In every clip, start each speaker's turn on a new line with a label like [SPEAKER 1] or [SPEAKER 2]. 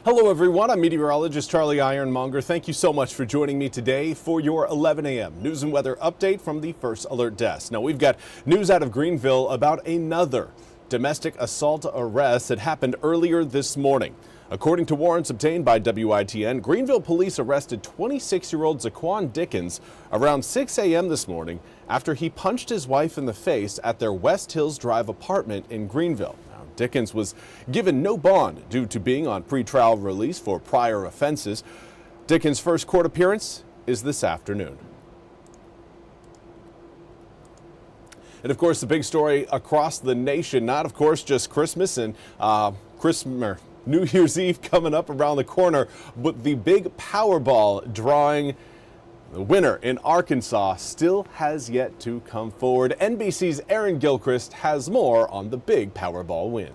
[SPEAKER 1] Hello everyone, I'm meteorologist Charlie Ironmonger. Thank you so much for joining me today for your 11 a.m. news and weather update from the First Alert Desk. Now we've got news out of Greenville about another domestic assault arrest that happened earlier this morning. According to warrants obtained by WITN, Greenville police arrested 26-year-old Zaquan Dickens around 6 a.m. this morning after he punched his wife in the face at their West Hills Drive apartment in Greenville. Dickens was given no bond due to being on pretrial release for prior offenses. Dickens' first court appearance is this afternoon. And of course, the big story across the nation, not of course just Christmas and New Year's Eve coming up around the corner, but the big Powerball drawing. The winner in Arkansas still has yet to come forward. NBC's Aaron Gilchrist has more on the big Powerball win.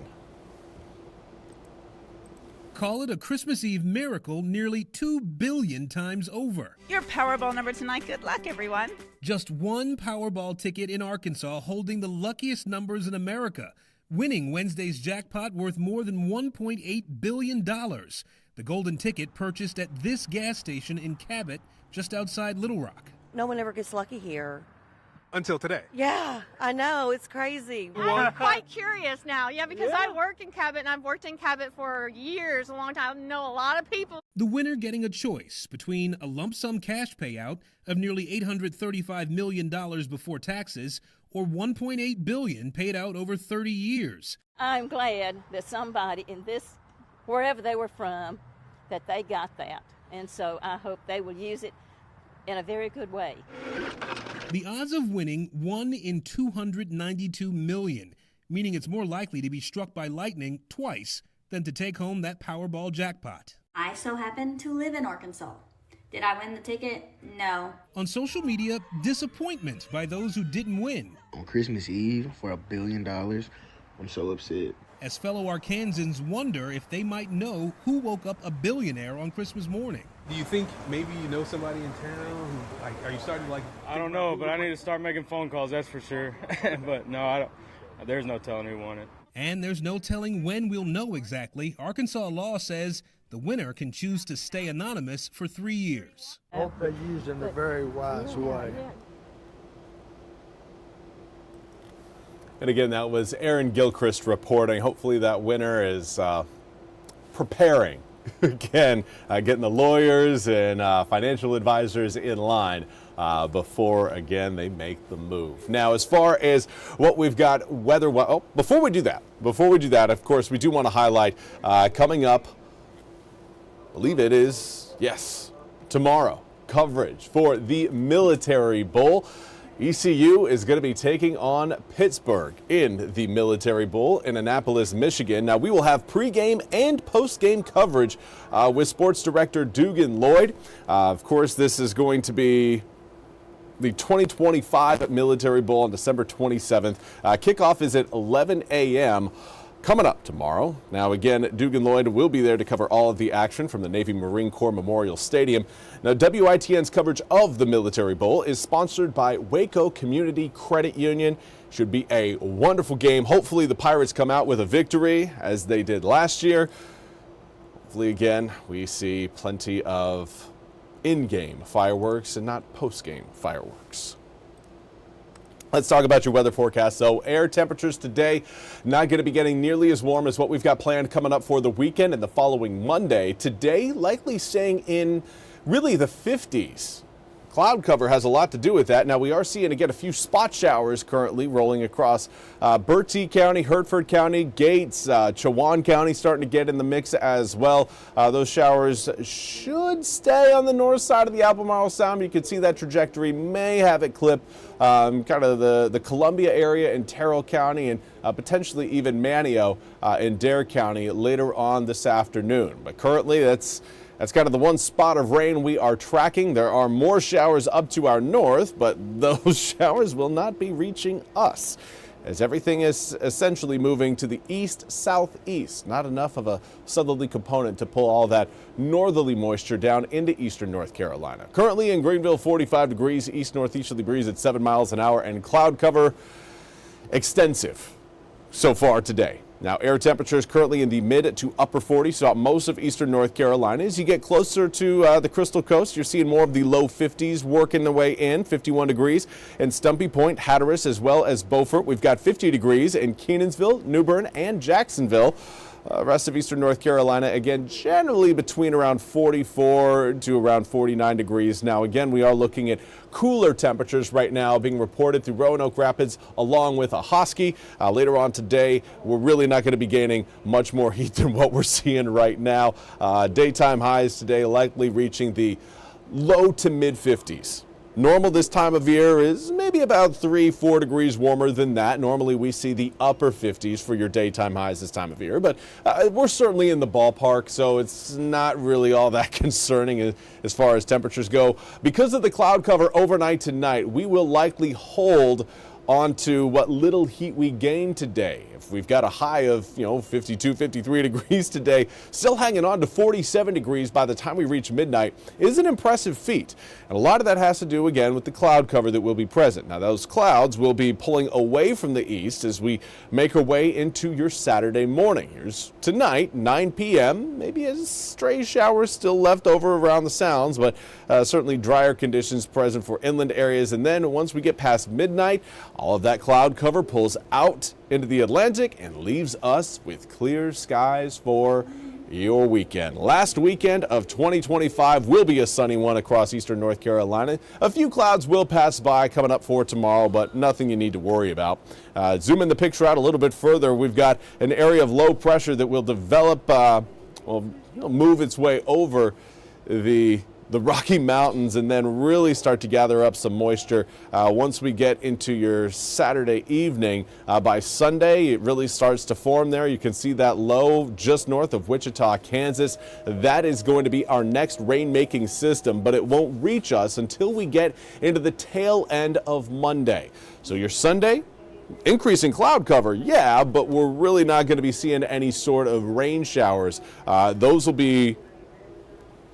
[SPEAKER 2] Call it a Christmas Eve miracle nearly 2 billion times over.
[SPEAKER 3] Your Powerball number tonight. Good luck, everyone.
[SPEAKER 2] Just one Powerball ticket in Arkansas holding the luckiest numbers in America, winning Wednesday's jackpot worth more than $1.8 billion. The golden ticket purchased at this gas station in Cabot, just outside Little Rock.
[SPEAKER 4] No one ever gets lucky here.
[SPEAKER 5] Until today.
[SPEAKER 4] Yeah, I know. It's crazy.
[SPEAKER 6] I'm quite curious now. Yeah, because I work in Cabot, and I've worked in Cabot for years, a long time. I know a lot of people.
[SPEAKER 2] The winner getting a choice between a lump sum cash payout of nearly $835 million before taxes or $1.8 billion paid out over 30 years.
[SPEAKER 7] I'm glad that somebody in this, wherever they were from, that they got that. And so I hope they will use it in a very good way.
[SPEAKER 2] The odds of winning 1 in 292 million, meaning it's more likely to be struck by lightning twice than to take home that Powerball jackpot.
[SPEAKER 8] I so happen to live in Arkansas. Did I win the ticket? No.
[SPEAKER 2] On social media, disappointment by those who didn't win.
[SPEAKER 9] On Christmas Eve for $1 billion, I'm so upset.
[SPEAKER 2] As fellow Arkansans wonder if they might know who woke up a billionaire on Christmas morning.
[SPEAKER 5] Do you think maybe you know somebody in town? Are you starting to
[SPEAKER 10] I don't know, but I need to start making phone calls, that's for sure. But no, I don't. There's no telling who won it.
[SPEAKER 2] And there's no telling when we'll know exactly. Arkansas law says the winner can choose to stay anonymous for 3 years.
[SPEAKER 11] I hope they use it in a very wise way.
[SPEAKER 1] And again, that was Aaron Gilchrist reporting. Hopefully that winner is preparing, again, getting the lawyers and financial advisors in line before, again, they make the move. Now, as far as what we've got before we do that, of course, we do want to highlight coming up, I believe it is, yes, tomorrow, coverage for the Military Bowl. ECU is going to be taking on Pittsburgh in the Military Bowl in Annapolis, Michigan. Now, we will have pregame and postgame coverage with sports director Dugan Lloyd. Of course, this is going to be the 2025 Military Bowl on December 27th. Kickoff is at 11 a.m. coming up tomorrow. Now, again, Dugan Lloyd will be there to cover all of the action from the Navy Marine Corps Memorial Stadium. Now, WITN's coverage of the Military Bowl is sponsored by Waco Community Credit Union. Should be a wonderful game. Hopefully, the Pirates come out with a victory, as they did last year. Hopefully, again, we see plenty of in-game fireworks and not post-game fireworks. Let's talk about your weather forecast. So air temperatures today not going to be getting nearly as warm as what we've got planned coming up for the weekend and the following Monday. Today likely staying in really the 50s. Cloud cover has a lot to do with that. Now, we are seeing again a few spot showers currently rolling across Bertie County, Hertford County, Gates, Chowan County starting to get in the mix as well. Those showers should stay on the north side of the Albemarle Sound. You can see that trajectory may have it clip kind of the Columbia area in Terrell County and potentially even Manteo in Dare County later on this afternoon. But currently that's kind of the one spot of rain we are tracking. There are more showers up to our north, but those showers will not be reaching us, as everything is essentially moving to the east-southeast. Not enough of a southerly component to pull all that northerly moisture down into eastern North Carolina. Currently in Greenville, 45 degrees, east-northeasterly breeze at 7 miles an hour, and cloud cover extensive so far today. Now, air temperatures currently in the mid to upper 40s throughout most of eastern North Carolina. As you get closer to the Crystal Coast, you're seeing more of the low 50s working their way in, 51 degrees in Stumpy Point, Hatteras, as well as Beaufort. We've got 50 degrees in Kenansville, New Bern, and Jacksonville. Rest of eastern North Carolina, again, generally between around 44 to around 49 degrees. Now, again, we are looking at cooler temperatures right now being reported through Roanoke Rapids along with Ahoskie. Later on today, we're really not going to be gaining much more heat than what we're seeing right now. Daytime highs today likely reaching the low to mid 50s. Normal this time of year is maybe about 3-4 degrees warmer than that. Normally we see the upper 50s for your daytime highs this time of year, but we're certainly in the ballpark, so it's not really all that concerning as far as temperatures go. Because of the cloud cover overnight tonight, we will likely hold onto what little heat we gain today. If we've got a high of 52, 53 degrees today, still hanging on to 47 degrees by the time we reach midnight is an impressive feat. And a lot of that has to do again with the cloud cover that will be present. Now those clouds will be pulling away from the east as we make our way into your Saturday morning. Here's tonight, 9 p.m. Maybe a stray shower still left over around the sounds, but certainly drier conditions present for inland areas. And then once we get past midnight, all of that cloud cover pulls out into the Atlantic and leaves us with clear skies for your weekend. Last weekend of 2025 will be a sunny one across eastern North Carolina. A few clouds will pass by coming up for tomorrow, but nothing you need to worry about. Zooming the picture out a little bit further, we've got an area of low pressure that will develop, move its way over the Rocky Mountains and then really start to gather up some moisture once we get into your Saturday evening. By Sunday, it really starts to form there. You can see that low just north of Wichita, Kansas. That is going to be our next rain-making system, but it won't reach us until we get into the tail end of Monday. So your Sunday, increasing cloud cover, yeah, but we're really not going to be seeing any sort of rain showers. Those will be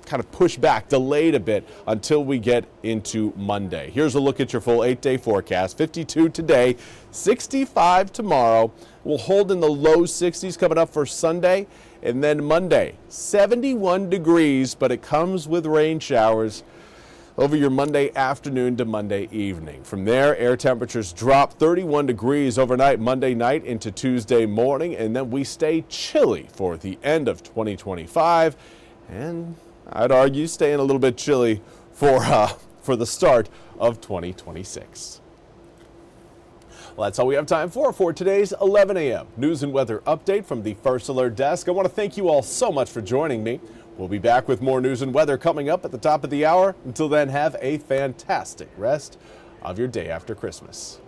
[SPEAKER 1] kind of pushed back, delayed a bit until we get into Monday. Here's a look at your full 8-day forecast. 52 today, 65 tomorrow. We'll hold in the low 60s coming up for Sunday. And then Monday, 71 degrees, but it comes with rain showers over your Monday afternoon to Monday evening. From there, air temperatures drop 31 degrees overnight Monday night into Tuesday morning, and then we stay chilly for the end of 2025. And I'd argue staying a little bit chilly for the start of 2026. Well, that's all we have time for today's 11 a.m. news and weather update from the First Alert Desk. I want to thank you all so much for joining me. We'll be back with more news and weather coming up at the top of the hour. Until then, have a fantastic rest of your day after Christmas.